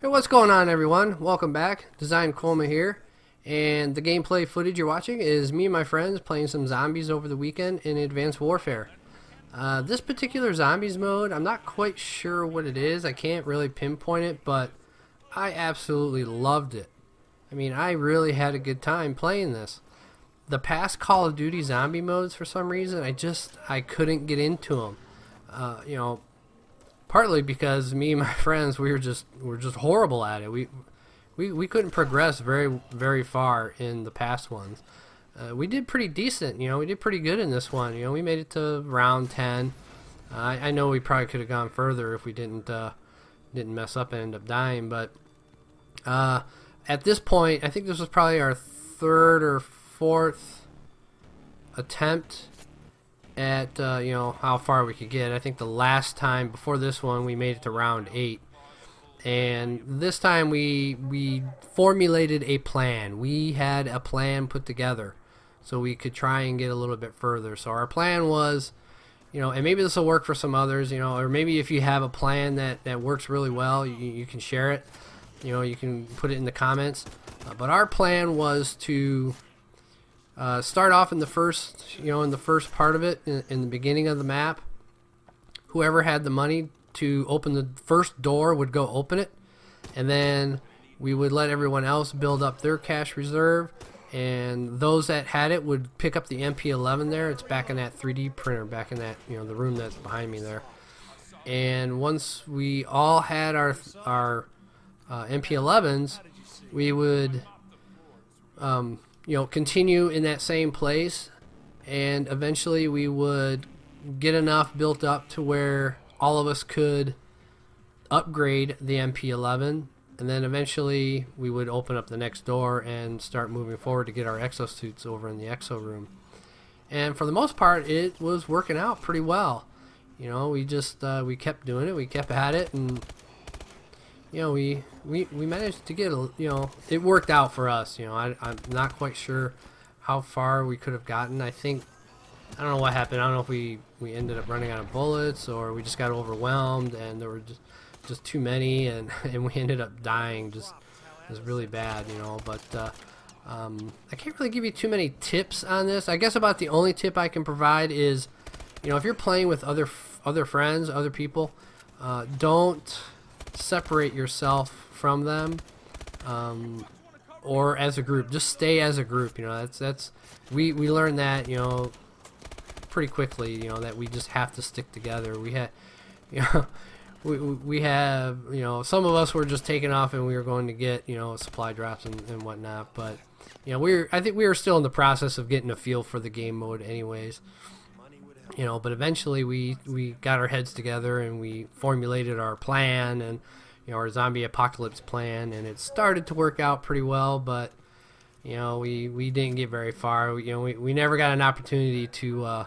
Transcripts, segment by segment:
Hey, what's going on, everyone? Welcome back. Design Colma here, and the gameplay footage you're watching is me and my friends playing some zombies over the weekend in Advanced Warfare. This particular zombies mode, I'm not quite sure what it is. I can't really pinpoint it, but I absolutely loved it. I mean, I really had a good time playing this. The past Call of Duty zombie modes, for some reason, I couldn't get into them. Partly because me and my friends, we were just horrible at it. We couldn't progress very far in the past ones. We did pretty decent, we did pretty good in this one. We made it to round 10. I know we probably could have gone further if we didn't mess up and end up dying. But at this point, I think this was probably our third or fourth attempt at how far we could get. I think the last time before this one we made it to round 8, and this time we formulated a plan. We had a plan put together so we could try and get a little bit further. So our plan was, and maybe this will work for some others, or maybe if you have a plan that works really well, you can share it. You can put it in the comments. But our plan was to start off in the first, part of it, in the beginning of the map. Whoever had the money to open the first door would go open it, and then we would let everyone else build up their cash reserve, and those that had it would pick up the MP11 there. It's back in that 3D printer, back in that, the room that's behind me there. And once we all had our MP11s, we would continue in that same place, and eventually we would get enough built up to where all of us could upgrade the MP11, and then eventually we would open up the next door and start moving forward to get our exosuits over in the exo room. And for the most part, it was working out pretty well. We just we kept doing it, we kept at it, and we managed to get it worked out for us. I'm not quite sure how far we could have gotten. I don't know what happened. I don't know if we ended up running out of bullets, or we just got overwhelmed and there were just too many, and we ended up dying. It was really bad, but I can't really give you too many tips on this. I guess about the only tip I can provide is, if you're playing with other friends, other people, don't separate yourself from them, or as a group. Just stay as a group. We learned that pretty quickly, that we just have to stick together. We had we have some of us were just taking off and we were going to get supply drops and whatnot, but I think we were still in the process of getting a feel for the game mode anyways. But eventually we got our heads together and we formulated our plan, and our zombie apocalypse plan, and it started to work out pretty well, but we didn't get very far. We never got an opportunity to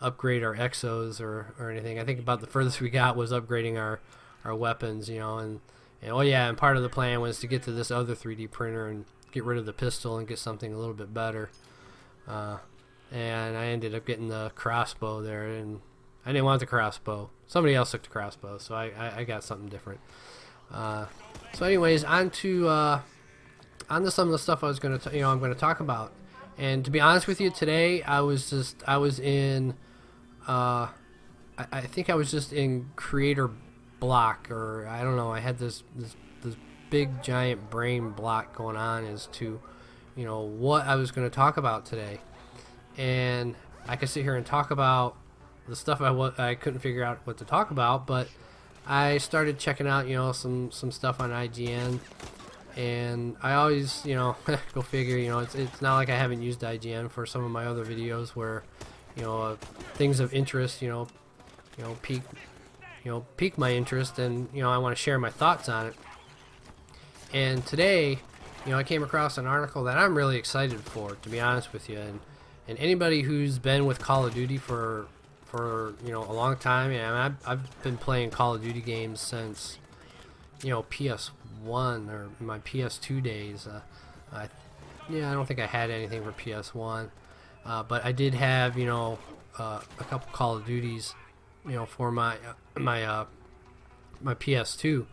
upgrade our exos or anything. I think about the furthest we got was upgrading our weapons, and oh yeah, and part of the plan was to get to this other 3D printer and get rid of the pistol and get something a little bit better. And I ended up getting the crossbow there, and I didn't want the crossbow. Somebody else took the crossbow, so I got something different. So anyways, on to some of the stuff I was gonna I'm gonna talk about. And to be honest with you, today I was in I think I was just in creator block, or I don't know. I had this big giant brain block going on as to what I was going to talk about today. And I could sit here and talk about the stuff I couldn't figure out what to talk about, but I started checking out some stuff on IGN, and I always go figure, it's not like I haven't used IGN for some of my other videos where things of interest pique my interest, and I want to share my thoughts on it. And today I came across an article that I'm really excited for, to be honest with you. And anybody who's been with Call of Duty for a long time, I've been playing Call of Duty games since PS1 or my PS2 days. I don't think I had anything for PS1, but I did have a couple Call of Duties for my PS2,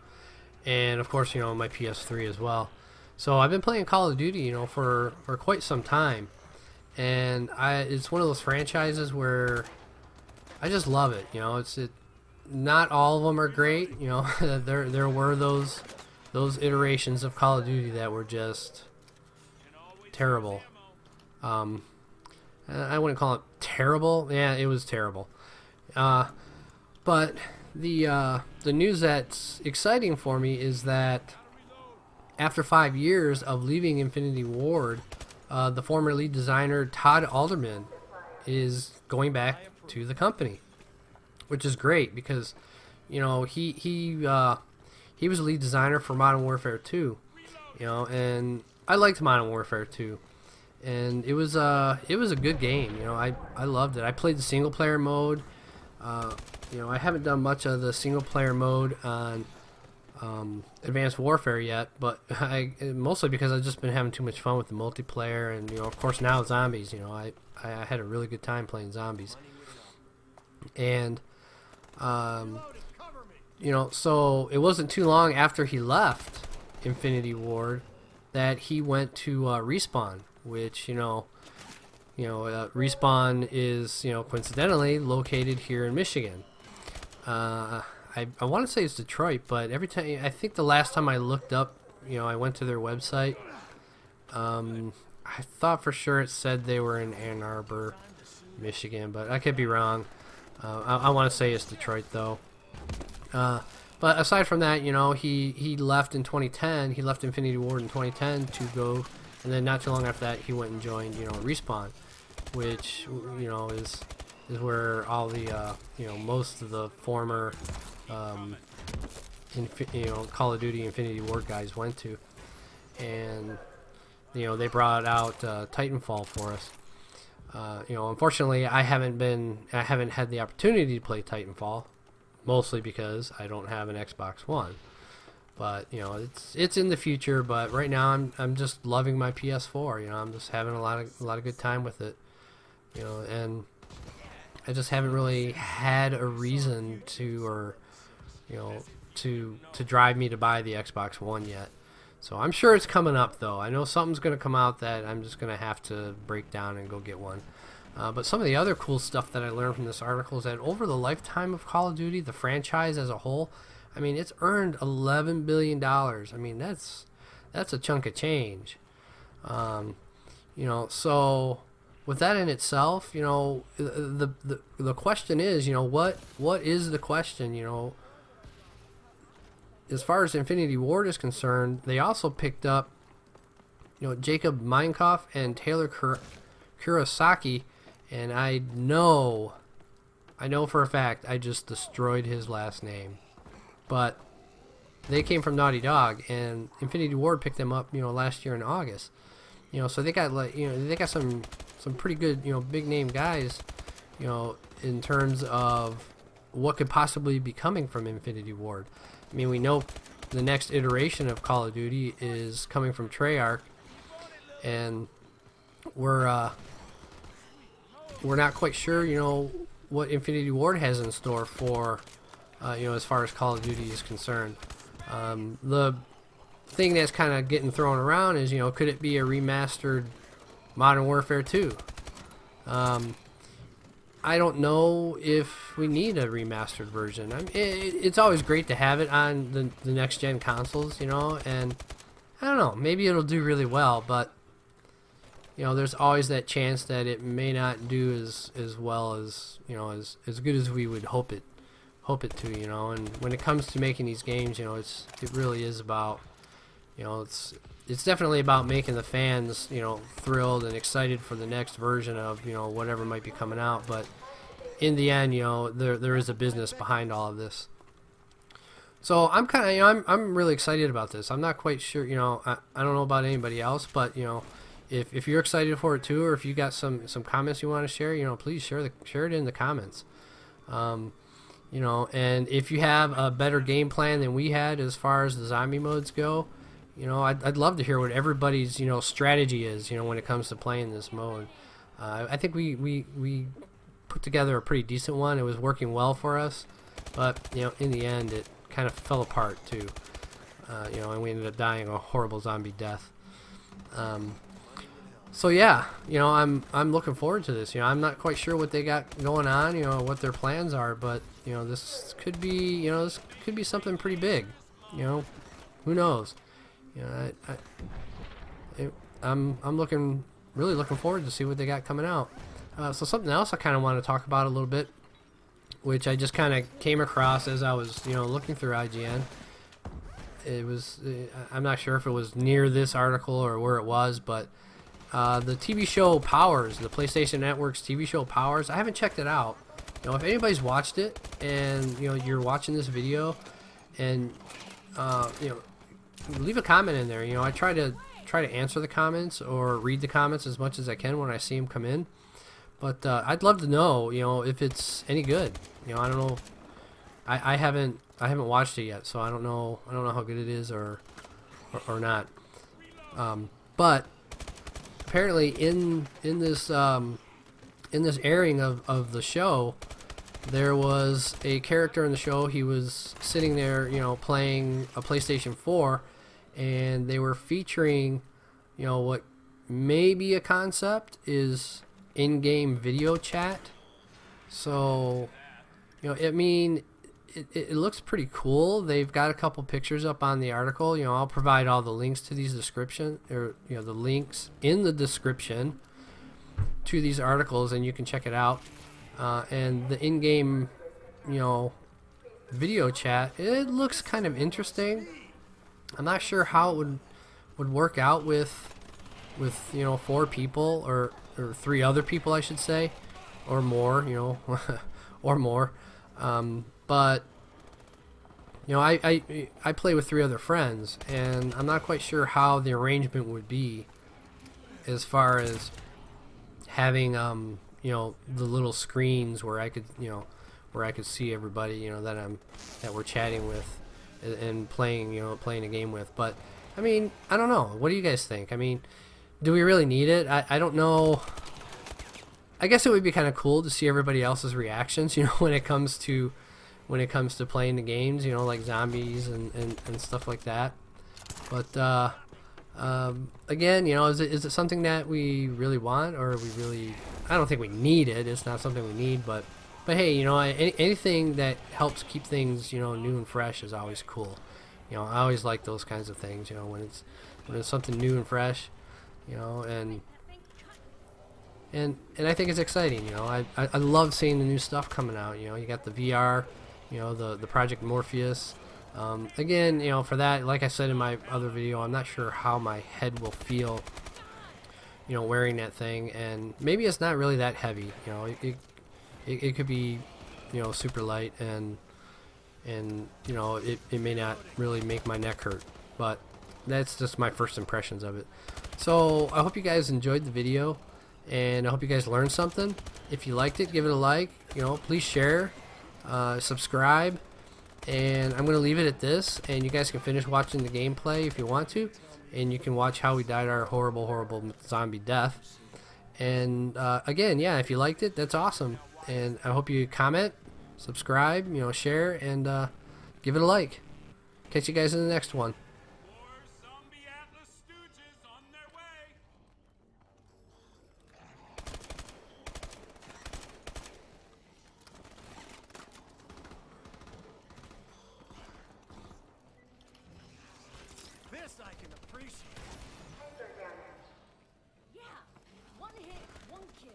and of course, you know, my PS3 as well. So I've been playing Call of Duty, you know, for quite some time, and it's one of those franchises where I just love it. You know, not all of them are great. You know, there were those iterations of Call of Duty that were just terrible. I wouldn't call it terrible. Yeah, it was terrible. But the news that's exciting for me is that after 5 years of leaving Infinity Ward, the former lead designer Todd Alderman is going back to the company, which is great because, you know, he was a lead designer for Modern Warfare 2, you know, and I liked Modern Warfare 2, and it was a good game. You know, I loved it. I played the single player mode. You know, I haven't done much of the single player mode on Advanced Warfare yet, but mostly because I've just been having too much fun with the multiplayer, and, you know, of course now Zombies. You know, I had a really good time playing Zombies, and you know, so it wasn't too long after he left Infinity Ward that he went to Respawn, which, you know, Respawn is, you know, coincidentally located here in Michigan. I want to say it's Detroit, but every time, I think the last time I looked up, you know, I went to their website, I thought for sure it said they were in Ann Arbor, Michigan, but I could be wrong. I want to say it's Detroit, though. But aside from that, you know, he left in 2010. He left Infinity Ward in 2010 to go, and then not too long after that, he went and joined, you know, Respawn, which, you know, is where all the you know, most of the former you know, Call of Duty Infinity Ward guys went to, and, you know, they brought out Titanfall for us. You know, unfortunately, I haven't had the opportunity to play Titanfall, mostly because I don't have an Xbox One. But, you know, it's in the future. But right now, I'm just loving my PS4. You know, I'm just having a lot of good time with it. You know, and I just haven't really had a reason to, or, you know, to drive me to buy the Xbox One yet. So I'm sure it's coming up, though. I know something's going to come out that I'm just going to have to break down and go get one. But some of the other cool stuff that I learned from this article is that over the lifetime of Call of Duty, the franchise as a whole, I mean, it's earned $11 billion. I mean, that's a chunk of change. You know, so with that in itself, you know, the question is, you know, what is the question, you know? As far as Infinity Ward is concerned, they also picked up, you know, Jacob Minkoff and Taylor Kurosaki, and I know for a fact I just destroyed his last name, but they came from Naughty Dog, and Infinity Ward picked them up, you know, last year in August. You know, so they got, like, you know, they got some pretty good, you know, big name guys, you know, in terms of what could possibly be coming from Infinity Ward. I mean, we know the next iteration of Call of Duty is coming from Treyarch, and we're not quite sure, you know, what Infinity Ward has in store for, you know, as far as Call of Duty is concerned. The thing that's kind of getting thrown around is, you know, could it be a remastered Modern Warfare 2? I don't know if we need a remastered version. I mean, it's always great to have it on the next gen consoles, you know, and I don't know, maybe it'll do really well, but, you know, there's always that chance that it may not do as well as, you know, as good as we would hope it to, you know. And when it comes to making these games, you know, it really is about, you know, it's definitely about making the fans, you know, thrilled and excited for the next version of, you know, whatever might be coming out. But in the end, you know, there is a business behind all of this. So I'm kind of, you know, I'm really excited about this. I'm not quite sure, you know, I don't know about anybody else, but, you know, if you're excited for it too, or if you got some comments you want to share, you know, please share it in the comments. You know, and if you have a better game plan than we had as far as the zombie modes go, you know, I'd love to hear what everybody's, you know, strategy is, you know, when it comes to playing this mode. I think we put together a pretty decent one. It was working well for us, but, you know, in the end, it kind of fell apart too. you know, and we ended up dying a horrible zombie death. So yeah, you know, I'm looking forward to this. You know, I'm not quite sure what they got going on, you know, what their plans are, but you know, this could be, you know, this could be something pretty big. You know, who knows? You know, I'm really looking forward to see what they got coming out. So something else I kind of want to talk about a little bit, which I just kind of came across as I was, you know, looking through IGN. It was, I'm not sure if it was near this article or where it was, but the TV show Powers, the PlayStation Network's TV show Powers, I haven't checked it out. You know, if anybody's watched it and, you know, you're watching this video and, you know, leave a comment in there. You know, I try to answer the comments or read the comments as much as I can when I see them come in. But I'd love to know, you know, if it's any good. You know, I don't know. I haven't watched it yet, so I don't know how good it is or not. But apparently in this airing of the show, there was a character in the show. He was sitting there, you know, playing a PlayStation 4, and they were featuring, you know, what may be a concept is in-game video chat. So, you know, I mean, it looks pretty cool. They've got a couple pictures up on the article. You know, I'll provide all the links to these description, or you know, the links in the description to these articles, and you can check it out. And the in-game, you know, video chat, it looks kind of interesting. I'm not sure how it would work out with you know, 4 people or 3 other people, I should say, or more, you know, or more. But you know, I play with 3 other friends, and I'm not quite sure how the arrangement would be as far as having you know, the little screens where I could, you know, where I could see everybody, you know, that we're chatting with and playing, you know, playing a game with. But I mean, I don't know. What do you guys think? I mean, do we really need it? I don't know. I guess it would be kind of cool to see everybody else's reactions, you know, when it comes to playing the games, you know, like Zombies and stuff like that. But again, you know, is it something that we really want, or we really? I don't think we need it. It's not something we need, but hey, you know, anything that helps keep things, you know, new and fresh is always cool. You know, I always like those kinds of things. You know, when it's something new and fresh, you know, and I think it's exciting. You know, I love seeing the new stuff coming out. You know, you got the VR, you know, the Project Morpheus. Again, you know, for that, like I said in my other video, I'm not sure how my head will feel, you know, wearing that thing, and maybe it's not really that heavy. You know, it could be, you know, super light, and you know, it may not really make my neck hurt, but that's just my first impressions of it. So I hope you guys enjoyed the video, and I hope you guys learned something. If you liked it, give it a like. You know, please share, subscribe. And I'm going to leave it at this, and you guys can finish watching the gameplay if you want to, and you can watch how we died our horrible zombie death. And again, yeah, if you liked it, that's awesome, and I hope you comment, subscribe, you know, share, and give it a like. Catch you guys in the next one. This I can appreciate. Yeah, 1 hit, 1 kill.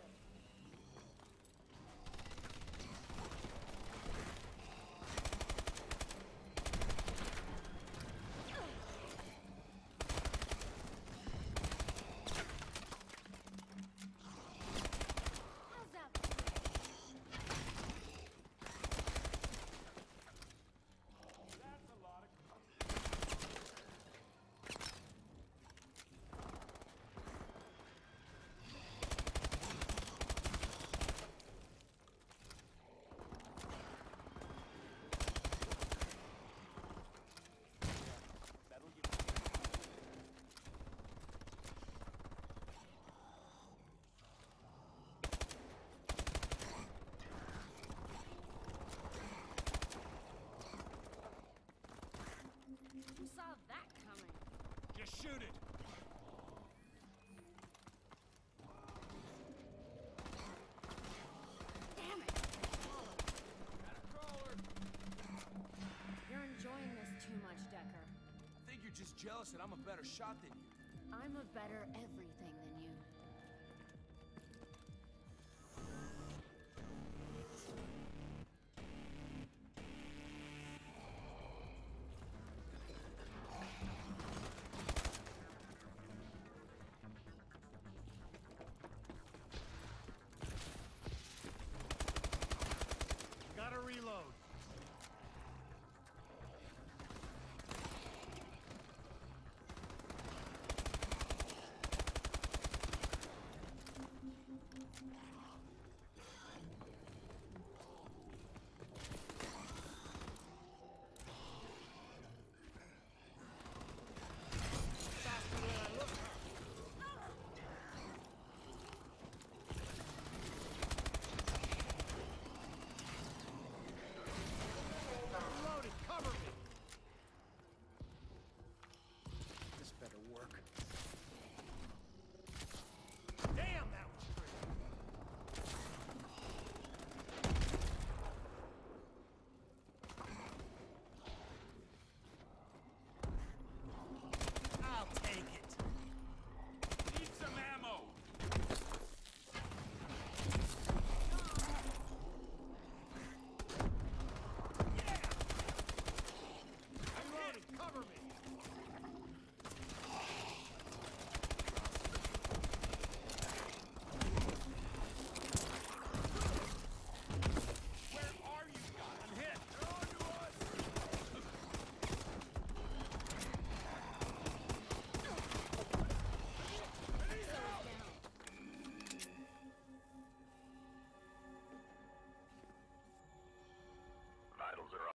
jealous that I'm a better shot than you. I'm a better everything than